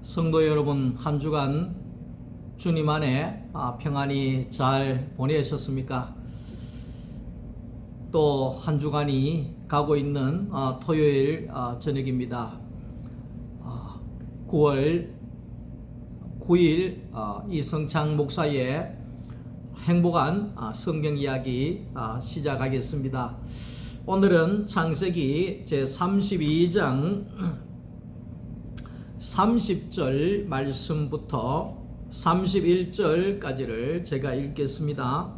성도 여러분, 한 주간 주님 안에 평안히 잘 보내셨습니까? 또 한 주간이 가고 있는 토요일 저녁입니다. 9월 9일 이성창 목사의 행복한 성경 이야기 시작하겠습니다. 오늘은 창세기 제32장 30절 말씀부터 31절까지를 제가 읽겠습니다.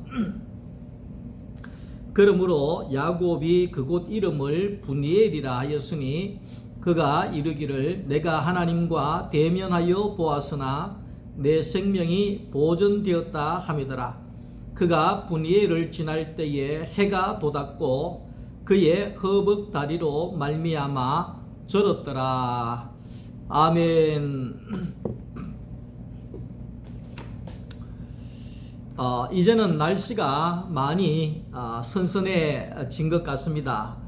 그러므로 야곱이 그곳 이름을 브니엘이라 하였으니 그가 이르기를 내가 하나님과 대면하여 보았으나 내 생명이 보존되었다 하미더라. 그가 브니엘을 지날 때에 해가 돋았고 그의 허벅 다리로 말미암아 절었더라. 아멘. 이제는 날씨가 많이 선선해진 것 같습니다.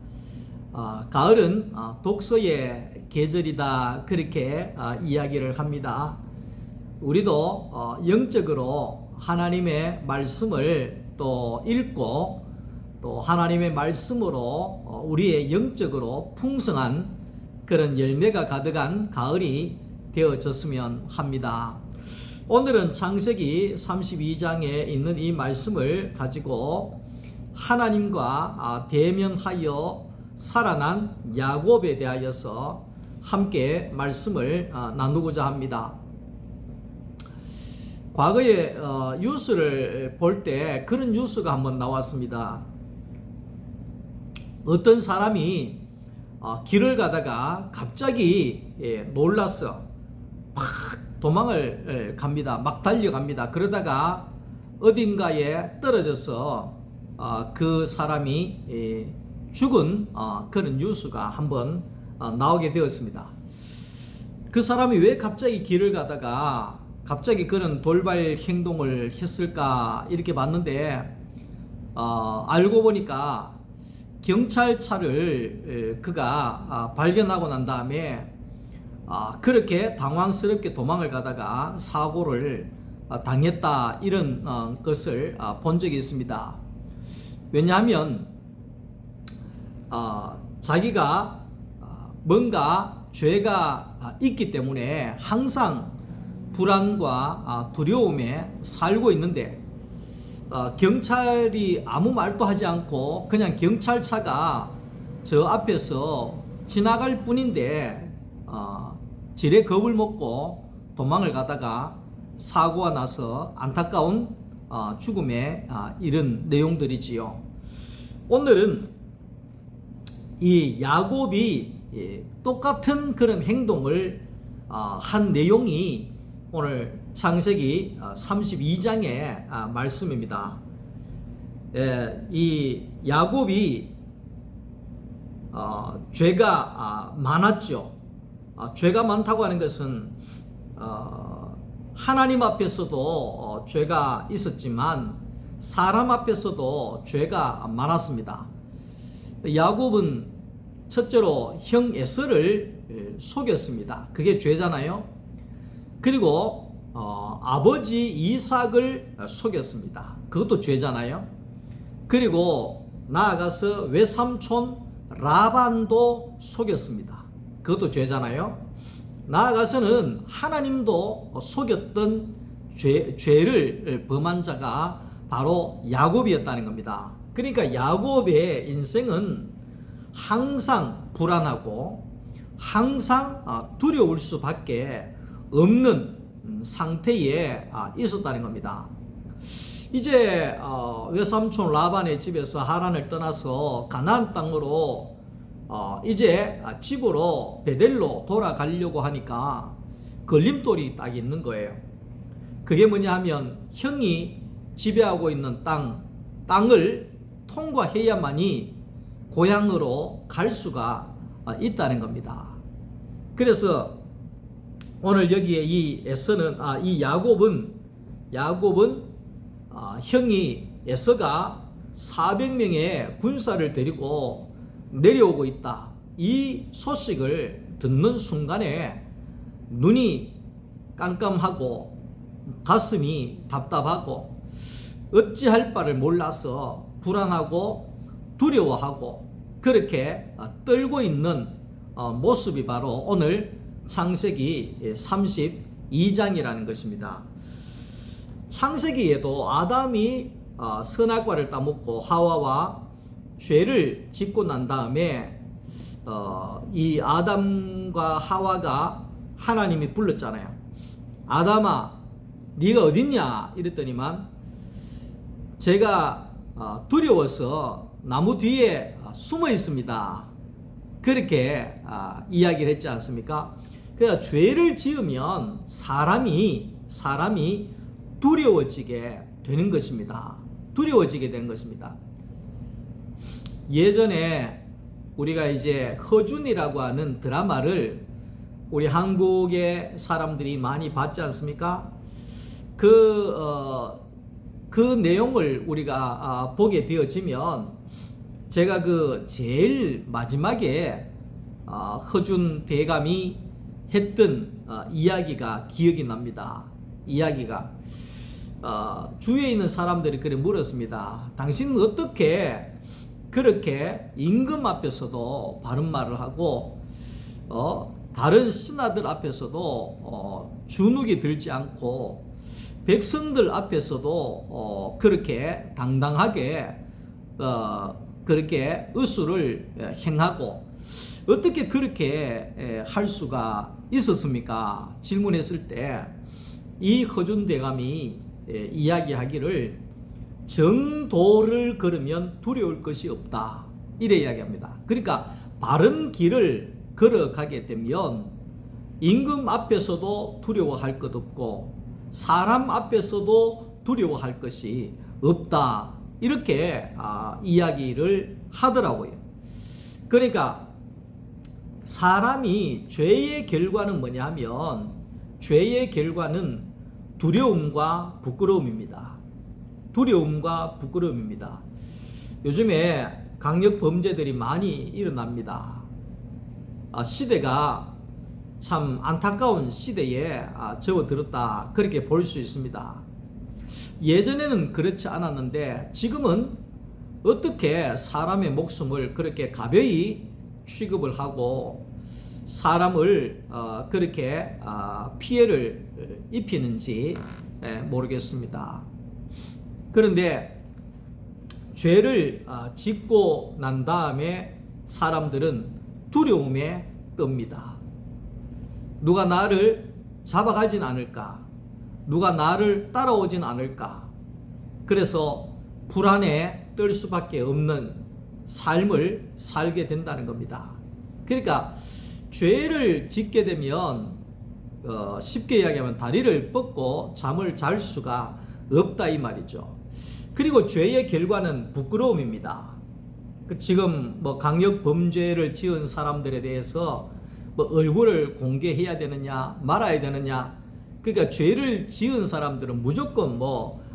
가을은 독서의 계절이다, 그렇게 이야기를 합니다. 우리도 영적으로 하나님의 말씀을 또 읽고 또 하나님의 말씀으로 우리의 영적으로 풍성한 그런 열매가 가득한 가을이 되어졌으면 합니다. 오늘은 창세기 32장에 있는 이 말씀을 가지고 하나님과 대면하여 살아난 야곱에 대하여서 함께 말씀을 나누고자 합니다. 과거에 뉴스를 볼 때 그런 뉴스가 한번 나왔습니다. 어떤 사람이 길을 가다가 갑자기 놀라서 막 도망을 갑니다. 막 달려갑니다. 그러다가 어딘가에 떨어져서 그 사람이 죽은 그런 뉴스가 한번 나오게 되었습니다. 그 사람이 왜 갑자기 길을 가다가 갑자기 그런 돌발 행동을 했을까 이렇게 봤는데 알고 보니까 경찰차를 그가 발견하고 난 다음에 그렇게 당황스럽게 도망을 가다가 사고를 당했다, 이런 것을 본 적이 있습니다. 왜냐하면 자기가 뭔가 죄가 있기 때문에 항상 불안과 두려움에 살고 있는데 경찰이 아무 말도 하지 않고 그냥 경찰차가 저 앞에서 지나갈 뿐인데 지레 겁을 먹고 도망을 가다가 사고가 나서 안타까운 죽음에 이른 내용들이지요. 오늘은 이 야곱이 똑같은 그런 행동을 한 내용이 오늘 창세기 32장의 말씀입니다. 이 야곱이 죄가 많았죠. 죄가 많다고 하는 것은 하나님 앞에서도 죄가 있었지만 사람 앞에서도 죄가 많았습니다. 야곱은 첫째로 형 에서를 속였습니다. 그게 죄잖아요. 그리고 아버지 이삭을 속였습니다. 그것도 죄잖아요. 그리고 나아가서 외삼촌 라반도 속였습니다. 그것도 죄잖아요. 나아가서는 하나님도 속였던 죄를 범한 자가 바로 야곱이었다는 겁니다. 그러니까 야곱의 인생은 항상 불안하고 항상 두려울 수밖에 없는 상태에 있었다는 겁니다. 이제 외삼촌 라반의 집에서 하란을 떠나서 가나안 땅으로 이제 집으로 베델로 돌아가려고 하니까 걸림돌이 딱 있는 거예요. 그게 뭐냐 하면 형이 지배하고 있는 땅을 통과해야만이 고향으로 갈 수가 있다는 겁니다. 그래서 오늘 여기에 이 야곱은 형이 에서가 400명의 군사를 데리고 내려오고 있다, 이 소식을 듣는 순간에 눈이 깜깜하고 가슴이 답답하고 어찌할 바를 몰라서 불안하고 두려워하고 그렇게 떨고 있는 모습이 바로 오늘 창세기 32장이라는 것입니다. 창세기에도 아담이 선악과를 따먹고 하와와 죄를 짓고 난 다음에 이 아담과 하와가 하나님이 불렀잖아요. 아담아 네가 어딨냐 이랬더니만 제가 두려워서 나무 뒤에 숨어 있습니다. 그렇게 이야기를 했지 않습니까? 그러니까 죄를 지으면 사람이 두려워지게 되는 것입니다. 두려워지게 되는 것입니다. 예전에 우리가 이제 허준이라고 하는 드라마를 우리 한국의 사람들이 많이 봤지 않습니까? 그 내용을 우리가 보게 되어지면 제가 그 제일 마지막에 허준 대감이 했던 이야기가 기억이 납니다. 이야기가 주위에 있는 사람들이 그래 물었습니다. 당신은 어떻게 그렇게 임금 앞에서도 바른 말을 하고 다른 신하들 앞에서도 주눅이 들지 않고 백성들 앞에서도 그렇게 당당하게 그렇게 의술을 행하고 어떻게 그렇게 할 수가 있었습니까? 질문했을 때 이 허준 대감이 이야기하기를 정도를 걸으면 두려울 것이 없다 이래 이야기합니다. 그러니까 바른 길을 걸어가게 되면 임금 앞에서도 두려워할 것 없고 사람 앞에서도 두려워할 것이 없다 이렇게 이야기를 하더라고요. 그러니까 사람이 죄의 결과는 뭐냐 하면 죄의 결과는 두려움과 부끄러움입니다. 두려움과 부끄러움입니다. 요즘에 강력 범죄들이 많이 일어납니다. 시대가 참 안타까운 시대에 접어들었다 그렇게 볼 수 있습니다. 예전에는 그렇지 않았는데 지금은 어떻게 사람의 목숨을 그렇게 가벼이 취급을 하고 사람을 그렇게 피해를 입히는지 모르겠습니다. 그런데 죄를 짓고 난 다음에 사람들은 두려움에 떱니다. 누가 나를 잡아가진 않을까? 누가 나를 따라오진 않을까? 그래서 불안에 떨 수밖에 없는 삶을 살게 된다는 겁니다. 그러니까 죄를 짓게 되면 쉽게 이야기하면 다리를 뻗고 잠을 잘 수가 없다 이 말이죠. 그리고 죄의 결과는 부끄러움입니다. 지금 강력 범죄를 지은 사람들에 대해서 얼굴을 공개해야 되느냐 말아야 되느냐, 그러니까 죄를 지은 사람들은 무조건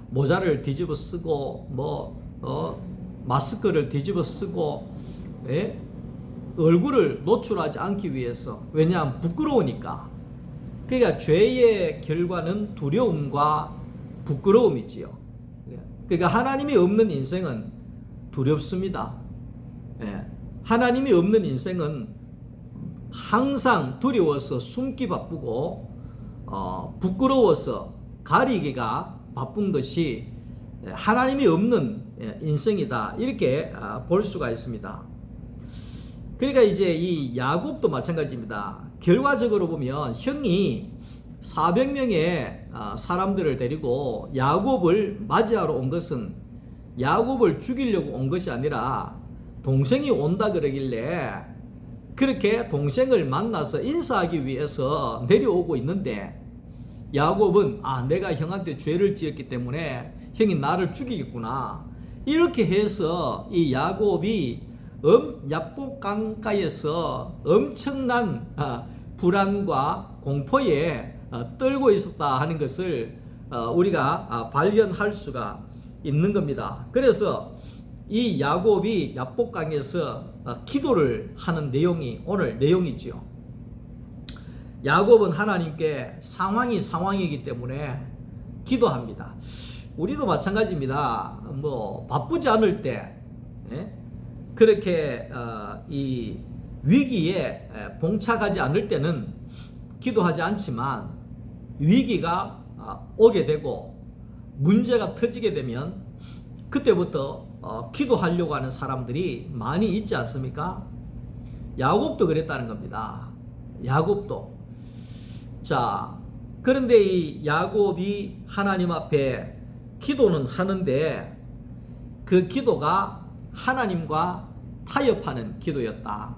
모자를 뒤집어 쓰고 마스크를 뒤집어 쓰고 얼굴을 노출하지 않기 위해서, 왜냐하면 부끄러우니까. 그러니까 죄의 결과는 두려움과 부끄러움이지요. 그러니까 하나님이 없는 인생은 두렵습니다. 하나님이 없는 인생은 항상 두려워서 숨기 바쁘고 부끄러워서 가리기가 바쁜 것이 하나님이 없는 인생이다 이렇게 볼 수가 있습니다. 그러니까 이제 이 야곱도 마찬가지입니다. 결과적으로 보면 형이 400명의 사람들을 데리고 야곱을 맞이하러 온 것은 야곱을 죽이려고 온 것이 아니라 동생이 온다 그러길래 그렇게 동생을 만나서 인사하기 위해서 내려오고 있는데, 야곱은 내가 형한테 죄를 지었기 때문에 형이 나를 죽이겠구나 이렇게 해서 이 야곱이 야복 강가에서 엄청난 불안과 공포에 떨고 있었다 하는 것을 우리가 발견할 수가 있는 겁니다. 그래서 이 야곱이 야복강에서 기도를 하는 내용이 오늘 내용이지요. 야곱은 하나님께 상황이기 때문에 기도합니다. 우리도 마찬가지입니다. 뭐 바쁘지 않을 때, 그렇게 이 위기에 봉착하지 않을 때는 기도하지 않지만, 위기가 오게 되고 문제가 터지게 되면 그때부터 기도하려고 하는 사람들이 많이 있지 않습니까? 야곱도 그랬다는 겁니다. 야곱도. 자, 그런데 이 야곱이 하나님 앞에 기도는 하는데 그 기도가 하나님과 타협하는 기도였다.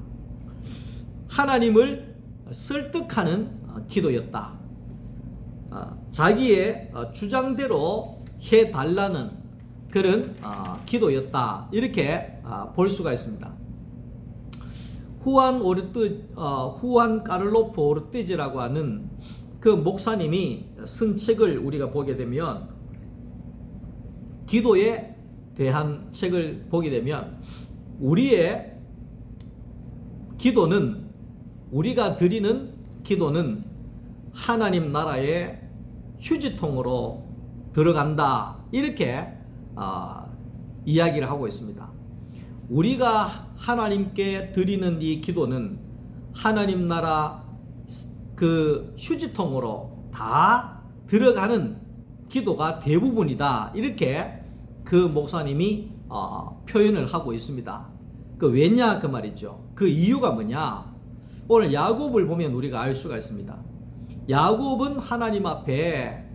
하나님을 설득하는 기도였다. 자기의 주장대로 해달라는 그런 기도였다. 이렇게 볼 수가 있습니다. 후안 까를로프 오르띠즈라고 하는 그 목사님이 쓴 책을 우리가 보게 되면, 기도에 대한 책을 보게 되면, 우리의 기도는, 우리가 드리는 기도는 하나님 나라의 휴지통으로 들어간다. 이렇게 이야기를 하고 있습니다. 우리가 하나님께 드리는 이 기도는 하나님 나라 그 휴지통으로 다 들어가는 기도가 대부분이다. 이렇게 그 목사님이 표현을 하고 있습니다. 그 왜냐 그 말이죠. 그 이유가 뭐냐? 오늘 야곱을 보면 우리가 알 수가 있습니다. 야곱은 하나님 앞에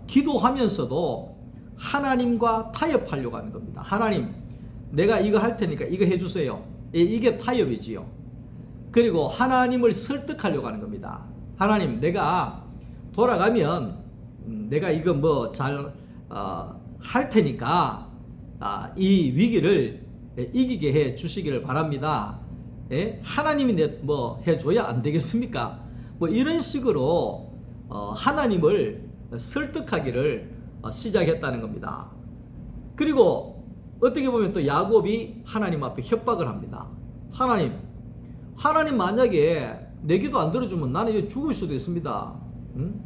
기도하면서도 하나님과 타협하려고 하는 겁니다. 하나님, 내가 이거 할 테니까 이거 해주세요. 이게 타협이지요. 그리고 하나님을 설득하려고 하는 겁니다. 하나님, 내가 돌아가면 내가 이거 뭐 잘 할 테니까 이 위기를 이기게 해 주시기를 바랍니다. 하나님이 뭐 해줘야 안 되겠습니까? 뭐 이런 식으로 하나님을 설득하기를 시작했다는 겁니다. 그리고 어떻게 보면 또 야곱이 하나님 앞에 협박을 합니다. 하나님 만약에 내 기도 안 들어주면 나는 여기 죽을 수도 있습니다. 응?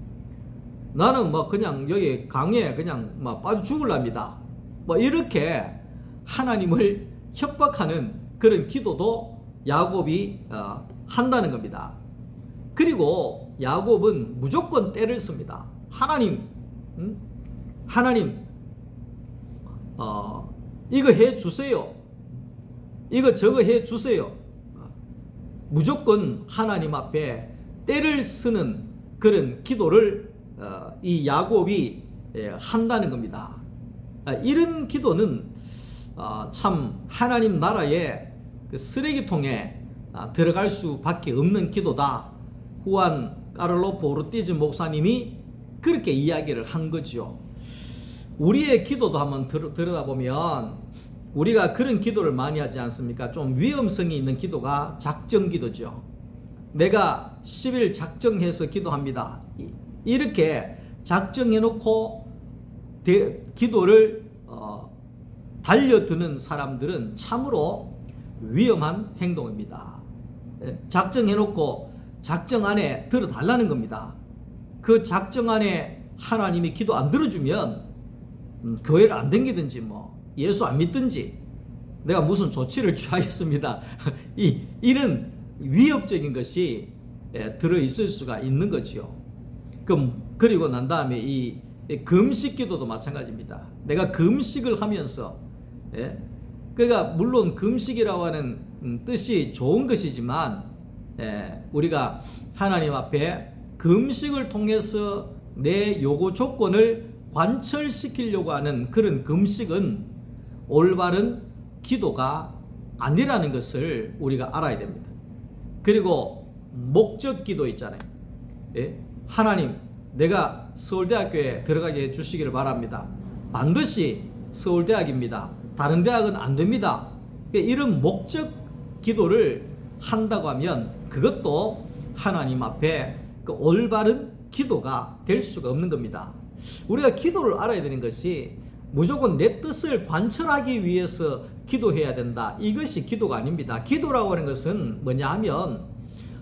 나는 뭐 그냥 여기 강에 그냥 막 빠져 죽을랍니다. 뭐 이렇게 하나님을 협박하는 그런 기도도 야곱이 한다는 겁니다. 그리고 야곱은 무조건 때를 씁니다. 하나님, 이거 해 주세요. 이거 저거 해 주세요. 무조건 하나님 앞에 때를 쓰는 그런 기도를 이 야곱이 한다는 겁니다. 이런 기도는 참 하나님 나라의 그 쓰레기통에 들어갈 수밖에 없는 기도다. 후안 까를로프 오르띠즈 목사님이 그렇게 이야기를 한 거죠. 우리의 기도도 한번 들여다보면 우리가 그런 기도를 많이 하지 않습니까? 좀 위험성이 있는 기도가 작정 기도죠. 내가 10일 작정해서 기도합니다. 이렇게 작정해놓고 기도를 달려드는 사람들은 참으로 위험한 행동입니다. 작정해놓고 작정 안에 들어달라는 겁니다. 그 작정 안에 하나님이 기도 안 들어주면 교회를 안 다니든지 뭐 예수 안 믿든지 내가 무슨 조치를 취하겠습니다. 이런 위협적인 것이 들어있을 수가 있는 거지요. 그리고 난 다음에 이 금식 기도도 마찬가지입니다. 내가 금식을 하면서, 그러니까 물론 금식이라고 하는 뜻이 좋은 것이지만, 우리가 하나님 앞에 금식을 통해서 내 요구 조건을 관철시키려고 하는 그런 금식은 올바른 기도가 아니라는 것을 우리가 알아야 됩니다. 그리고 목적 기도 있잖아요. 하나님, 내가 서울대학교에 들어가게 해주시기를 바랍니다. 반드시 서울대학입니다. 다른 대학은 안 됩니다. 이런 목적 기도를 한다고 하면 그것도 하나님 앞에 그 올바른 기도가 될 수가 없는 겁니다. 우리가 기도를 알아야 되는 것이 무조건 내 뜻을 관철하기 위해서 기도해야 된다. 이것이 기도가 아닙니다. 기도라고 하는 것은 뭐냐 하면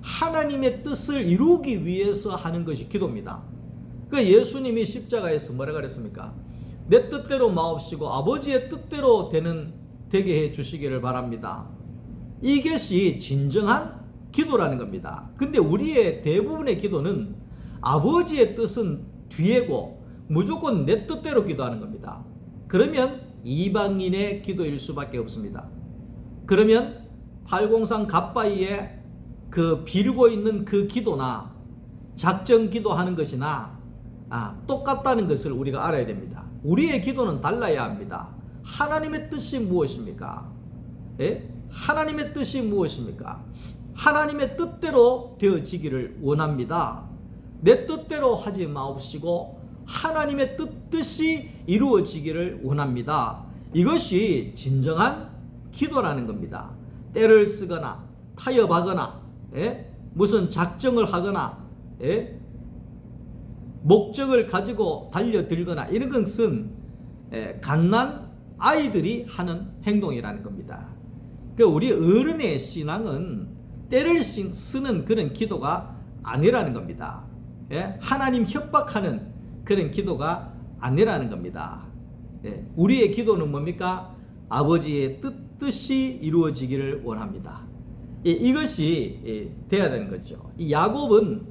하나님의 뜻을 이루기 위해서 하는 것이 기도입니다. 그 예수님이 십자가에서 뭐라 그랬습니까? 내 뜻대로 마옵시고 아버지의 뜻대로 되게 해 주시기를 바랍니다. 이것이 진정한 기도라는 겁니다. 근데 우리의 대부분의 기도는 아버지의 뜻은 뒤에고 무조건 내 뜻대로 기도하는 겁니다. 그러면 이방인의 기도일 수밖에 없습니다. 그러면 803 갓바위에 그 빌고 있는 그 기도나 작정 기도하는 것이나 똑같다는 것을 우리가 알아야 됩니다. 우리의 기도는 달라야 합니다. 하나님의 뜻이 무엇입니까? 예? 하나님의 뜻이 무엇입니까? 하나님의 뜻대로 되어지기를 원합니다. 내 뜻대로 하지 마옵시고 하나님의 뜻이 이루어지기를 원합니다. 이것이 진정한 기도라는 겁니다. 때를 쓰거나 타협하거나 무슨 작정을 하거나 목적을 가지고 달려들거나 이런 것은 갓난 아이들이 하는 행동이라는 겁니다. 그러니까 우리 어른의 신앙은 때를 쓰는 그런 기도가 아니라는 겁니다. 하나님 협박하는 그런 기도가 아니라는 겁니다. 우리의 기도는 뭡니까? 아버지의 뜻이 이루어지기를 원합니다. 이것이 돼야 되는 거죠. 이 야곱은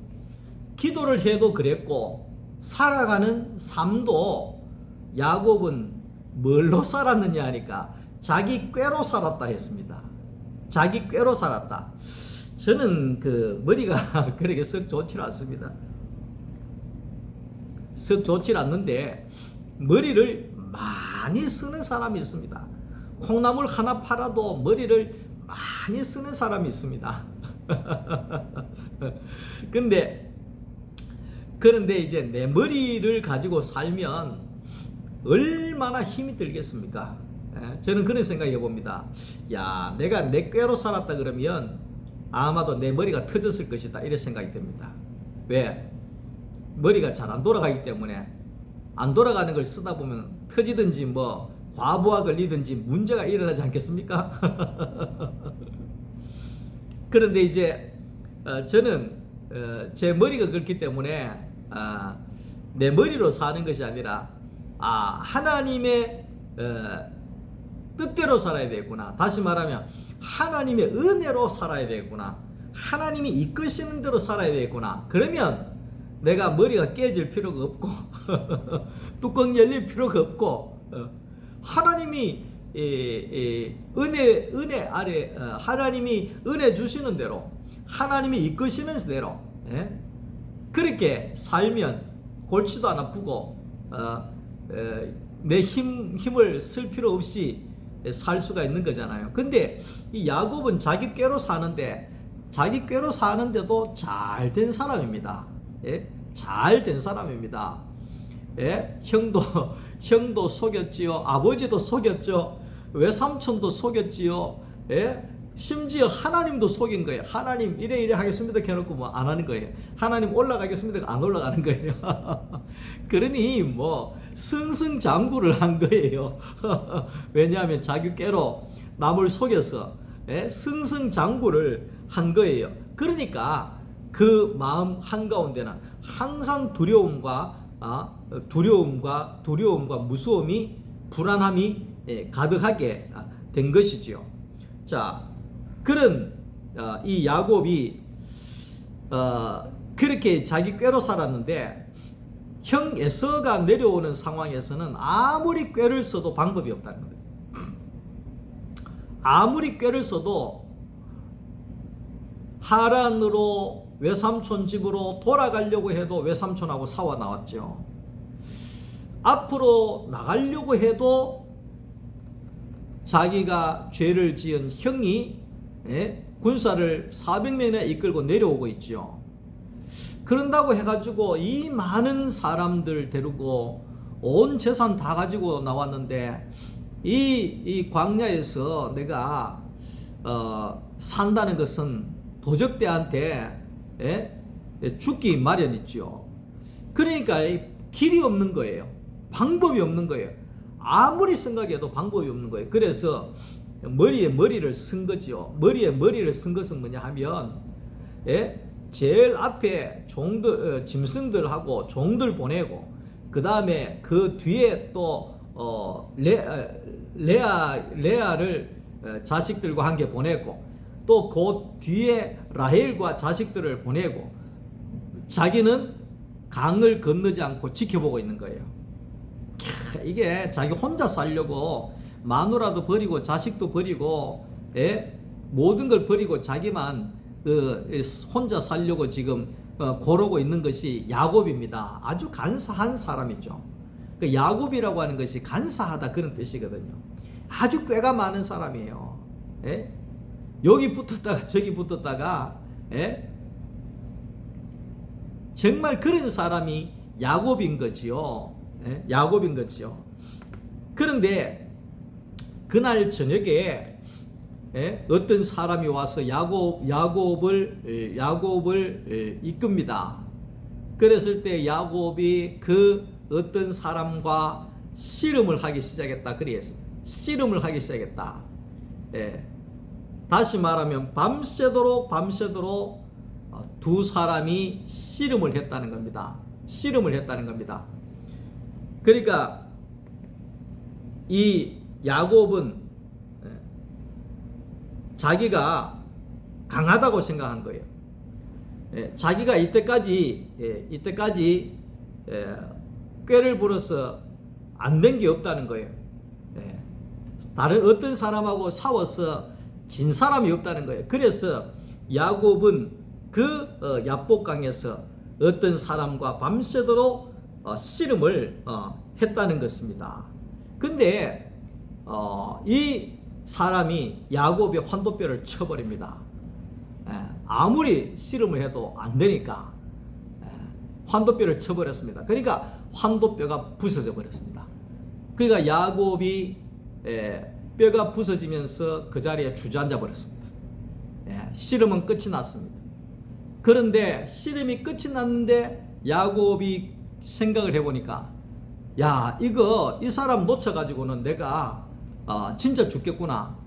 기도를 해도 그랬고 살아가는 삶도 야곱은 뭘로 살았느냐 하니까 자기 꾀로 살았다 했습니다. 자기 꾀로 살았다. 저는 그 머리가 그렇게 썩 좋지 않습니다. 썩 좋지 않는데 머리를 많이 쓰는 사람이 있습니다. 콩나물 하나 팔아도 머리를 많이 쓰는 사람이 있습니다. 그런데 이제 내 머리를 가지고 살면 얼마나 힘이 들겠습니까? 저는 그런 생각해 봅니다. 야, 내가 내 꾀로 살았다 그러면 아마도 내 머리가 터졌을 것이다 이런 생각이 듭니다. 왜? 머리가 잘 안 돌아가기 때문에 안 돌아가는 걸 쓰다 보면 터지든지 뭐 과부하 걸리든지 문제가 일어나지 않겠습니까? 그런데 이제 저는 제 머리가 그렇기 때문에 내 머리로 사는 것이 아니라 하나님의 뜻대로 살아야 되겠구나. 다시 말하면 하나님의 은혜로 살아야 되겠구나. 하나님이 이끄시는 대로 살아야 되겠구나. 그러면 내가 머리가 깨질 필요가 없고 뚜껑 열릴 필요가 없고 하나님이 은혜 아래 하나님이 은혜 주시는 대로 하나님이 이끄시는 대로 그렇게 살면 골치도 안 아프고 내 힘을 쓸 필요 없이 살 수가 있는 거잖아요. 근데 이 야곱은 자기 꾀로 사는데도 잘 된 사람입니다. 잘 된 사람입니다. 형도 속였지요. 아버지도 속였죠. 외삼촌도 속였지요. 심지어 하나님도 속인 거예요. 하나님 이래 하겠습니다 해놓고 뭐 안 하는 거예요. 하나님 올라가겠습니다 안 올라가는 거예요. 그러니 뭐 승승장구를 한 거예요. 왜냐하면 자기 꾀로 남을 속여서 승승장구를 한 거예요. 그러니까 그 마음 한가운데는 항상 두려움과 무서움이 불안함이 가득하게 된 것이지요. 자, 그런 이 야곱이 그렇게 자기 꾀로 살았는데 형 에서가 내려오는 상황에서는 아무리 꾀를 써도 방법이 없다는 거예요. 아무리 꾀를 써도 하란으로 외삼촌 집으로 돌아가려고 해도 외삼촌하고 싸워 나왔죠. 앞으로 나가려고 해도 자기가 죄를 지은 형이 군사를 400명이나 이끌고 내려오고 있죠. 그런다고 해가지고 이 많은 사람들 데리고 온 재산 다 가지고 나왔는데 이 광야에서 내가 산다는 것은 도적대한테 죽기 마련이죠. 그러니까 길이 없는 거예요. 방법이 없는 거예요. 아무리 생각해도 방법이 없는 거예요. 그래서 머리에 머리를 쓴 거죠. 머리에 머리를 쓴 것은 뭐냐 하면 예? 제일 앞에 종들, 짐승들하고 종들 보내고, 그 다음에 그 뒤에 또 레아를 자식들과 함께 보내고, 또 그 뒤에 라헬과 자식들을 보내고, 자기는 강을 건너지 않고 지켜보고 있는 거예요. 이게 자기 혼자 살려고 마누라도 버리고 자식도 버리고, 예? 모든 걸 버리고 자기만 혼자 살려고 지금 고르고 있는 것이 야곱입니다. 아주 간사한 사람이죠. 그 야곱이라고 하는 것이 간사하다 그런 뜻이거든요. 아주 꾀가 많은 사람이에요. 예? 여기 붙었다가 저기 붙었다가, 예? 정말 그런 사람이 야곱인 거지요. 예? 야곱인 거지요. 그런데 그날 저녁에, 예? 어떤 사람이 와서 야곱을 이끕니다. 그랬을 때 야곱이 그 어떤 사람과 씨름을 하기 시작했다. 그래서 씨름을 하기 시작했다. 예. 다시 말하면 밤새도록 두 사람이 씨름을 했다는 겁니다. 씨름을 했다는 겁니다. 그러니까 이 야곱은 자기가 강하다고 생각한 거예요. 자기가 이때까지 꾀를 부려서 안 된 게 없다는 거예요. 다른 어떤 사람하고 싸워서 진 사람이 없다는 거예요. 그래서 야곱은 그 야복강에서 어떤 사람과 밤새도록 씨름을 했다는 것입니다. 근데 이 사람이 야곱의 환도뼈를 쳐버립니다. 아무리 씨름을 해도 안 되니까 환도뼈를 쳐버렸습니다. 그러니까 환도뼈가 부서져 버렸습니다. 그러니까 야곱이 뼈가 부서지면서 그 자리에 주저앉아 버렸습니다. 씨름은 끝이 났습니다. 그런데 씨름이 끝이 났는데 야곱이 생각을 해보니까, 야, 이 사람 놓쳐가지고는 내가 진짜 죽겠구나.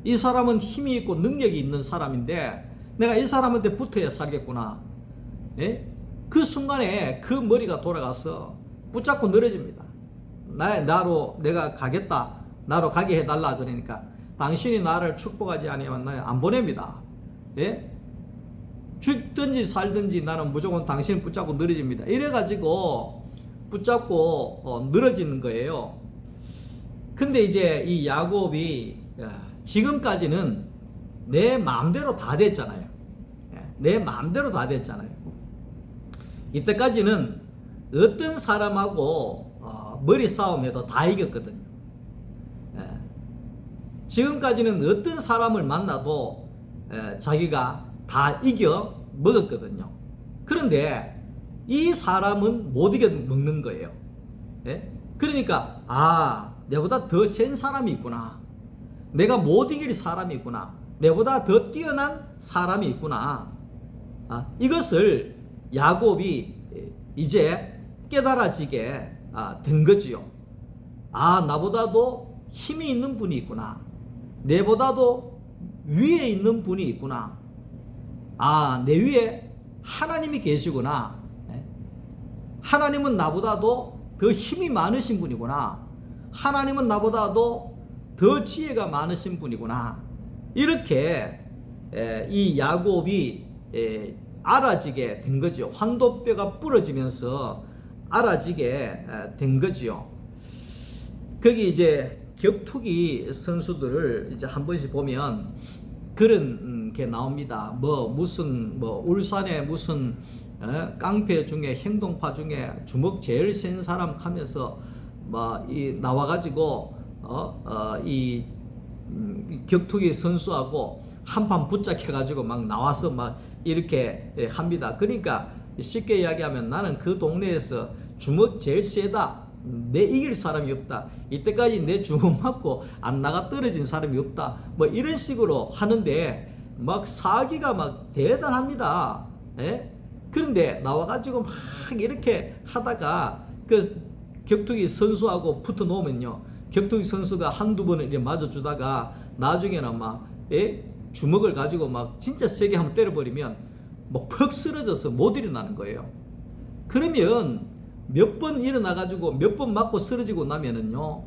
이 사람은 힘이 있고 능력이 있는 사람인데 내가 이 사람한테 붙어야 살겠구나. 그 순간에 그 머리가 돌아가서 붙잡고 늘어집니다. 나로 내가 가겠다. 나로 가게 해달라. 그러니까 당신이 나를 축복하지 않으면 나는 안 보냅니다. 죽든지 살든지 나는 무조건 당신 붙잡고 늘어집니다. 이래가지고 붙잡고 늘어지는 거예요. 근데 이제 이 야곱이 지금까지는 내 마음대로 다 됐잖아요. 내 마음대로 다 됐잖아요. 이때까지는 어떤 사람하고 머리 싸움해도 다 이겼거든요. 지금까지는 어떤 사람을 만나도 자기가 다 이겨 먹었거든요. 그런데 이 사람은 못 이겨 먹는 거예요. 그러니까 내보다 더 센 사람이 있구나. 내가 못 이길 사람이 있구나. 내보다 더 뛰어난 사람이 있구나. 이것을 야곱이 이제 깨달아지게 된 거지요. 나보다도 힘이 있는 분이 있구나. 내보다도 위에 있는 분이 있구나. 내 위에 하나님이 계시구나. 하나님은 나보다도 더 힘이 많으신 분이구나. 하나님은 나보다도 더 지혜가 많으신 분이구나. 이렇게 이 야곱이 알아지게 된 거죠. 환도뼈가 부러지면서 알아지게 된 거죠. 거기 이제 격투기 선수들을 이제 한 번씩 보면 그런 게 나옵니다. 울산의 무슨 깡패 중에 행동파 중에 주먹 제일 센 사람 하면서 나와가지고 이 격투기 선수하고 한판 붙잡혀가지고 막 나와서 막 이렇게 합니다. 그러니까 쉽게 이야기하면 나는 그 동네에서 주먹 제일 세다. 내 이길 사람이 없다. 이때까지 내 주먹 맞고 안 나가 떨어진 사람이 없다. 이런 식으로 하는데 막 사기가 막 대단합니다. 그런데 나와가지고 막 이렇게 하다가 그 격투기 선수하고 붙어 놓으면요, 격투기 선수가 한두 번을 이렇게 맞아주다가 나중에는 막 주먹을 가지고 막 진짜 세게 한번 때려버리면 뭐 퍽 쓰러져서 못 일어나는 거예요. 그러면 몇 번 일어나 가지고 몇 번 맞고 쓰러지고 나면은요,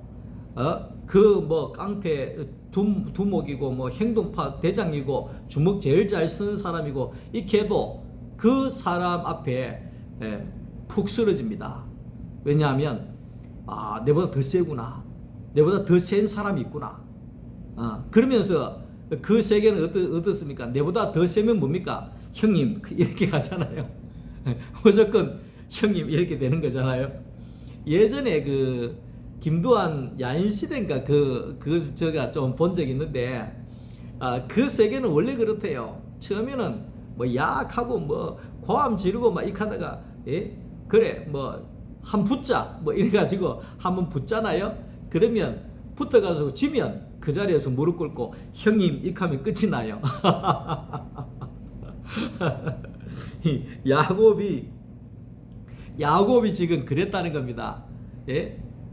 그 뭐 깡패 두목이고 뭐 행동파 대장이고 주먹 제일 잘 쓰는 사람이고 이렇게 해도 그 사람 앞에 푹 쓰러집니다. 왜냐하면 내보다 더 세구나, 내보다 더 센 사람이 있구나. 그러면서 그 세계는 어떻습니까? 내보다 더 세면 뭡니까? 형님 이렇게 가잖아요. 무조건 형님 이렇게 되는 거잖아요. 예전에 그 김두한 야인시대인가 제가 좀 본 적이 있는데, 그 세계는 원래 그렇대요. 처음에는 뭐 약하고 뭐 고함 지르고 막 이렇게 하다가, 그래 뭐 한 붙자 뭐 이래가지고 한번 붙잖아요. 그러면 붙어가지고 지면 그 자리에서 무릎 꿇고 형님 이렇게 하면 끝이 나요. 야곱이 지금 그랬다는 겁니다.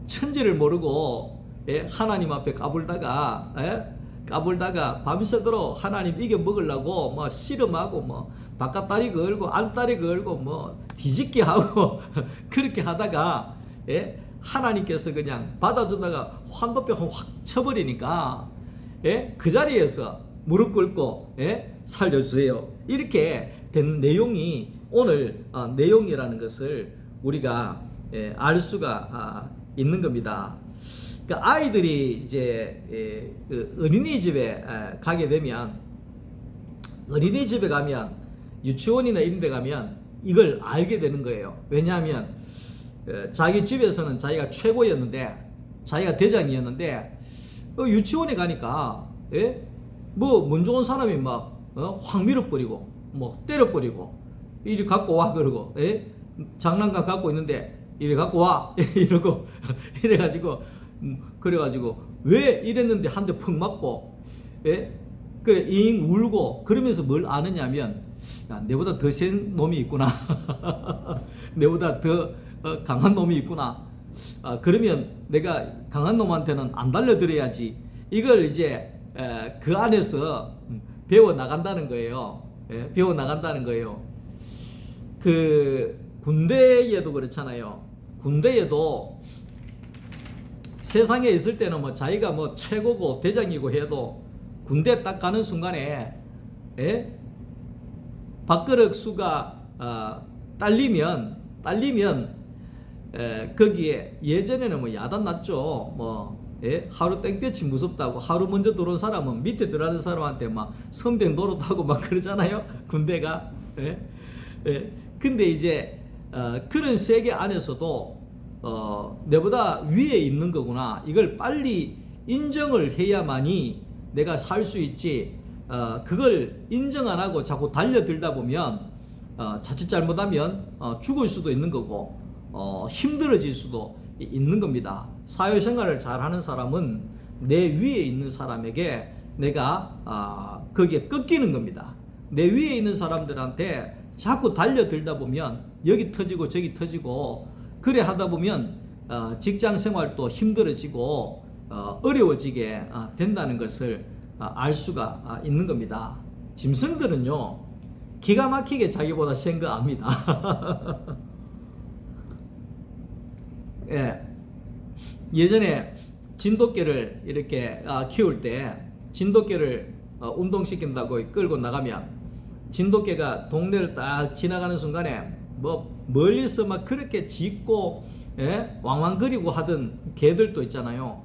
천지를 모르고 하나님 앞에 까불다가 밤새도록 하나님 이겨 먹으려고 뭐 씨름하고 뭐 바깥다리 걸고 안다리 걸고 뭐 뒤집기 하고 그렇게 하다가 하나님께서 그냥 받아주다가 환도병 확 쳐버리니까 그 자리에서 무릎 꿇고 살려주세요 이렇게 된 내용이 오늘 내용이라는 것을 우리가 알 수가 있는 겁니다. 그러니까 아이들이 이제 그 어린이집에 가게 되면, 어린이집에 가면 유치원이나 이런 데 가면 이걸 알게 되는 거예요. 왜냐하면 자기 집에서는 자기가 최고였는데, 자기가 대장이었는데 유치원에 가니까 뭐 문 좋은 사람이 막 확 밀어버리고 뭐 때려버리고 이리 갖고 와 그러고 장난감 갖고 있는데 이리 갖고 와 이러고 이래가지고 그래가지고 왜 이랬는데 한 대 퍽 맞고 그래 잉 울고 그러면서 뭘 아느냐면, 야, 내보다 더 센 놈이 있구나. 내보다 더 강한 놈이 있구나. 그러면 내가 강한 놈한테는 안 달려들어야지. 이걸 이제 그 안에서 배워 나간다는 거예요. 배워 나간다는 거예요. 그 군대에도 그렇잖아요. 군대에도 세상에 있을 때는 뭐 자기가 뭐 최고고 대장이고 해도 군대 딱 가는 순간에 밥그릇 수가 딸리면 거기에 예전에는 뭐 야단 났죠. 뭐 하루 땡볕이 무섭다고 하루 먼저 들어온 사람은 밑에 들어가는 사람한테 막 선배 노릇하고 막 그러잖아요. 군대가. 근데 이제 그런 세계 안에서도 내보다 위에 있는 거구나. 이걸 빨리 인정을 해야만이 내가 살 수 있지. 그걸 인정 안 하고 자꾸 달려들다 보면 자칫 잘못하면 죽을 수도 있는 거고 힘들어질 수도 있는 겁니다. 사회생활을 잘하는 사람은 내 위에 있는 사람에게 내가 거기에 꺾이는 겁니다. 내 위에 있는 사람들한테 자꾸 달려들다 보면 여기 터지고 저기 터지고 그래 하다 보면 직장 생활도 힘들어지고 어려워지게 된다는 것을 알 수가 있는 겁니다. 짐승들은요 기가 막히게 자기보다 센 거 압니다. 예전에 진돗개를 이렇게 키울 때 진돗개를 운동시킨다고 끌고 나가면 진돗개가 동네를 딱 지나가는 순간에 뭐 멀리서 막 그렇게 짖고 왕왕거리고 하던 개들도 있잖아요.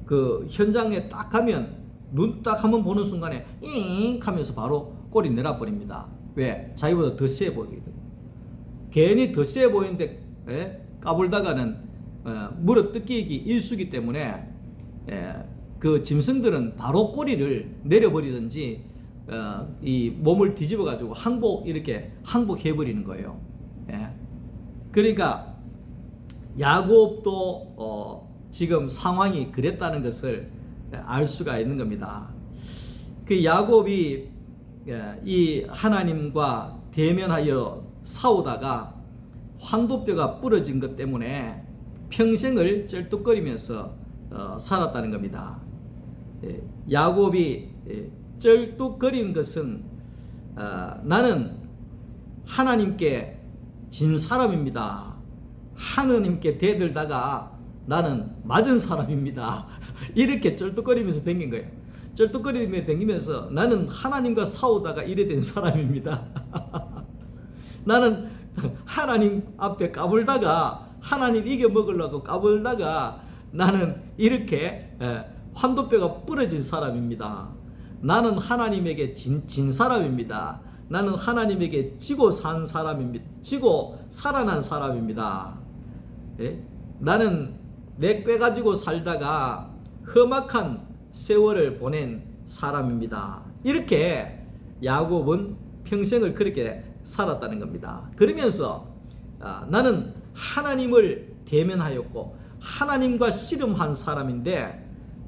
그 현장에 딱 가면 눈 딱 한번 보는 순간에 잉 하면서 바로 꼬리 내려버립니다. 왜? 자기보다 더 세 보이거든. 괜히 더 세 보이는데 까불다가는 물어뜯기기 일수기 때문에 그 짐승들은 바로 꼬리를 내려버리든지 이 몸을 뒤집어 가지고 이렇게 항복해 버리는 거예요. 그러니까 야곱도 지금 상황이 그랬다는 것을 알 수가 있는 겁니다. 그 야곱이 이 하나님과 대면하여 싸우다가 환도뼈가 부러진 것 때문에 평생을 쩔뚝거리면서 살았다는 겁니다. 야곱이 쩔뚝거린 것은 나는 하나님께 진 사람입니다. 하느님께 대들다가 나는 맞은 사람입니다. 이렇게 쩔뚝거리면서 댕긴 거예요. 쩔뚝거리면서 댕기면서 나는 하나님과 싸우다가 이래 된 사람입니다. 나는 하나님 앞에 까불다가 하나님 이겨먹으려고 까불다가 나는 이렇게 환도뼈가 부러진 사람입니다. 나는 하나님에게 진 사람입니다. 나는 하나님에게 지고 산 사람입니다. 지고 살아난 사람입니다. 예? 나는 내 꾀 가지고 살다가 험악한 세월을 보낸 사람입니다. 이렇게 야곱은 평생을 그렇게 살았다는 겁니다. 그러면서 나는 하나님을 대면하였고 하나님과 씨름한 사람인데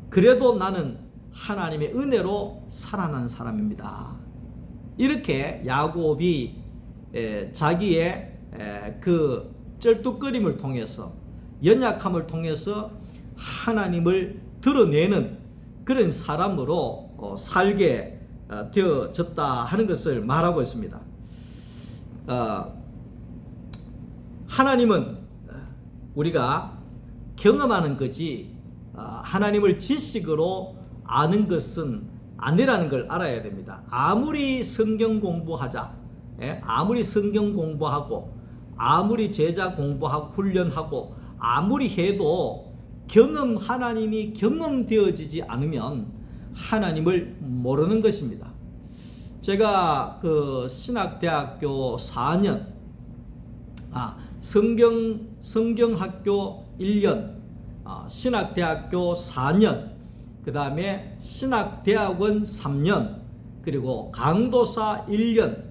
그래도 나는 하나님의 은혜로 살아난 사람입니다. 이렇게 야곱이 자기의 그 쩔뚝거림을 통해서 연약함을 통해서 하나님을 드러내는 그런 사람으로 살게 되어졌다 하는 것을 말하고 있습니다. 하나님은 우리가 경험하는 거지 하나님을 지식으로 아는 것은 아니라는 걸 알아야 됩니다. 아무리 성경 공부하자, 아무리 성경 공부하고 아무리 제자 공부하고 훈련하고 아무리 해도 하나님이 경험되어지지 않으면 하나님을 모르는 것입니다. 제가 그 신학대학교 4년, 성경학교 1년, 신학대학교 4년, 그 다음에 신학대학원 3년, 그리고 강도사 1년,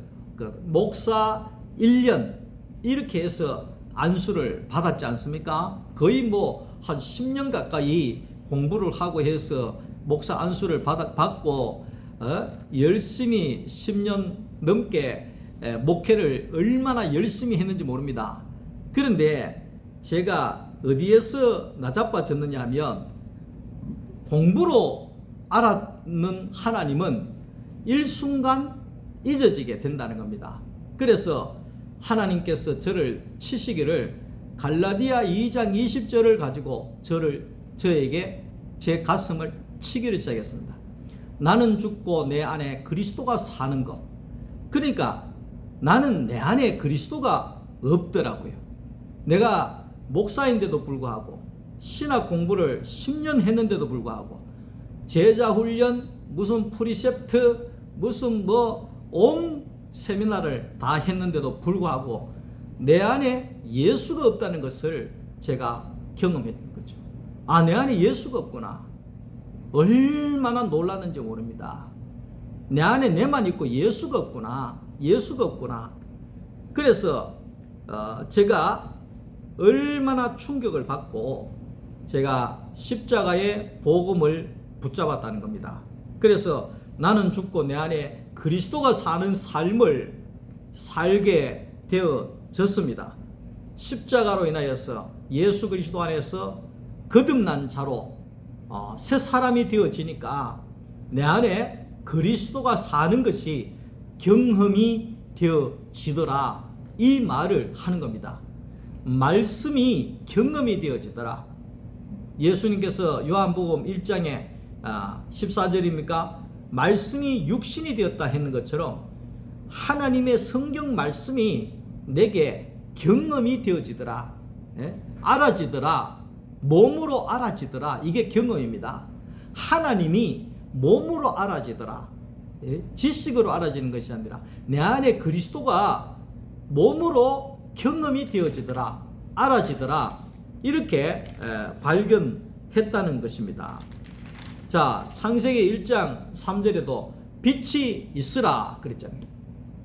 목사 1년, 이렇게 해서 안수를 받았지 않습니까? 거의 뭐 한 10년 가까이 공부를 하고 해서 목사 안수를 받고 열심히 10년 넘게 목회를 얼마나 열심히 했는지 모릅니다. 그런데 제가 어디에서 나자빠졌느냐 하면 공부로 알았는 하나님은 일순간 잊어지게 된다는 겁니다. 그래서 하나님께서 저를 치시기를 갈라디아 2장 20절을 가지고 저에게 제 가슴을 치기를 시작했습니다. 나는 죽고 내 안에 그리스도가 사는 것. 그러니까 나는 내 안에 그리스도가 없더라고요. 내가 목사인데도 불구하고 신학 공부를 10년 했는데도 불구하고 제자 훈련, 무슨 프리셉트, 무슨 온 세미나를 다 했는데도 불구하고 내 안에 예수가 없다는 것을 제가 경험했던 거죠. 내 안에 예수가 없구나. 얼마나 놀랐는지 모릅니다. 내 안에 내만 있고 예수가 없구나. 예수가 없구나. 그래서 제가 얼마나 충격을 받고 제가 십자가의 복음을 붙잡았다는 겁니다. 그래서 나는 죽고 내 안에 그리스도가 사는 삶을 살게 되어졌습니다. 십자가로 인하여서 예수 그리스도 안에서 거듭난 자로 새 사람이 되어지니까 내 안에 그리스도가 사는 것이 경험이 되어지더라. 이 말을 하는 겁니다. 말씀이 경험이 되어지더라. 예수님께서 요한복음 1장에 14절입니까? 말씀이 육신이 되었다 했는 것처럼 하나님의 성경 말씀이 내게 경험이 되어지더라. 알아지더라. 몸으로 알아지더라. 이게 경험입니다. 하나님이 몸으로 알아지더라. 지식으로 알아지는 것이 아니라 내 안에 그리스도가 몸으로 경험이 되어지더라. 알아지더라. 이렇게 발견했다는 것입니다. 자, 창세기 1장 3절에도 빛이 있으라 그랬잖아요.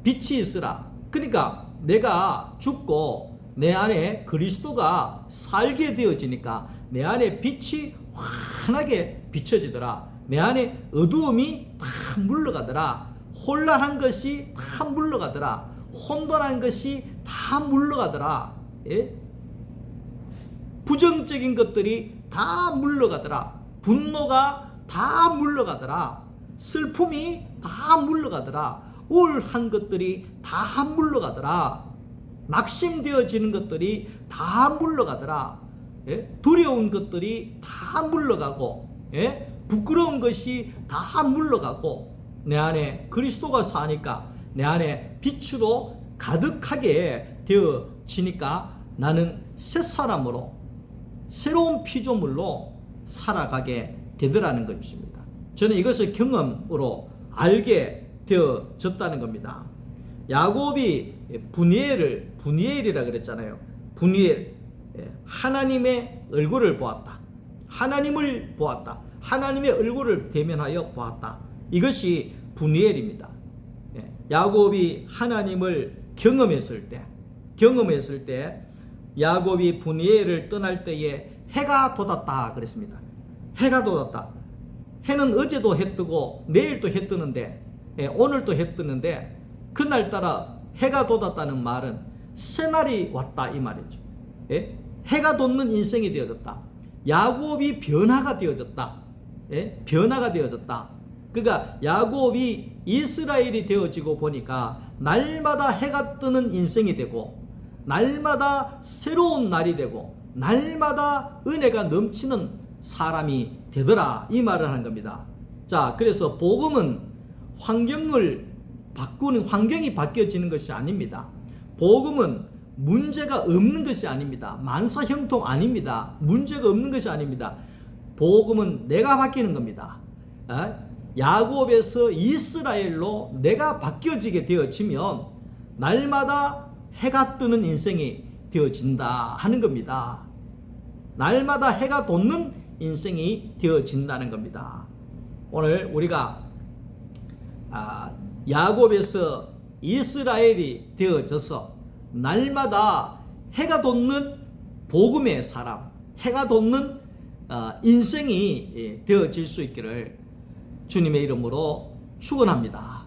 빛이 있으라. 그러니까 내가 죽고 내 안에 그리스도가 살게 되어지니까 내 안에 빛이 환하게 비춰지더라. 내 안에 어두움이 다 물러가더라. 혼란한 것이 다 물러가더라. 혼돈한 것이 다 물러가더라. 부정적인 것들이 다 물러가더라. 분노가 다 물러가더라. 슬픔이 다 물러가더라. 우울한 것들이 다 물러가더라. 낙심되어지는 것들이 다 물러가더라. 예? 두려운 것들이 다 물러가고, 예? 부끄러운 것이 다 물러가고, 내 안에 그리스도가 사니까 내 안에 빛으로 가득하게 되어지니까 나는 새 사람으로 새로운 피조물로 살아가게 되더라는 것입니다. 저는 이것을 경험으로 알게 되어졌다는 겁니다. 야곱이 분이엘이라 그랬잖아요. 분이엘, 하나님의 얼굴을 보았다. 하나님을 보았다. 하나님의 얼굴을 대면하여 보았다. 이것이 분이엘입니다. 야곱이 하나님을 경험했을 때 야곱이 분이엘을 떠날 때에 해가 돋았다 그랬습니다. 해가 돋았다. 해는 어제도 해 뜨고 내일도 해 뜨는데, 오늘도 해 뜨는데, 그날따라 해가 돋았다는 말은 새날이 왔다 이 말이죠. 예? 해가 돋는 인생이 되어졌다. 야곱이 변화가 되어졌다. 예? 변화가 되어졌다. 그러니까 야곱이 이스라엘이 되어지고 보니까 날마다 해가 뜨는 인생이 되고, 날마다 새로운 날이 되고, 날마다 은혜가 넘치는 사람이 되더라 이 말을 하는 겁니다. 자, 그래서 복음은 환경이 바뀌어지는 것이 아닙니다. 복음은 문제가 없는 것이 아닙니다. 만사형통 아닙니다. 문제가 없는 것이 아닙니다. 복음은 내가 바뀌는 겁니다. 야곱에서 이스라엘로 내가 바뀌어지게 되어지면 날마다 해가 뜨는 인생이 되어진다 하는 겁니다. 날마다 해가 돋는 인생이 되어진다는 겁니다. 오늘 우리가 야곱에서 이스라엘이 되어져서 날마다 해가 돋는 복음의 사람, 해가 돋는 인생이 되어질 수 있기를 주님의 이름으로 축원합니다.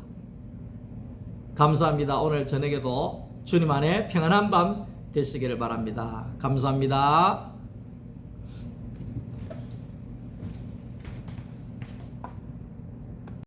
감사합니다. 오늘 저녁에도 주님 안에 평안한 밤 되시기를 바랍니다. 감사합니다.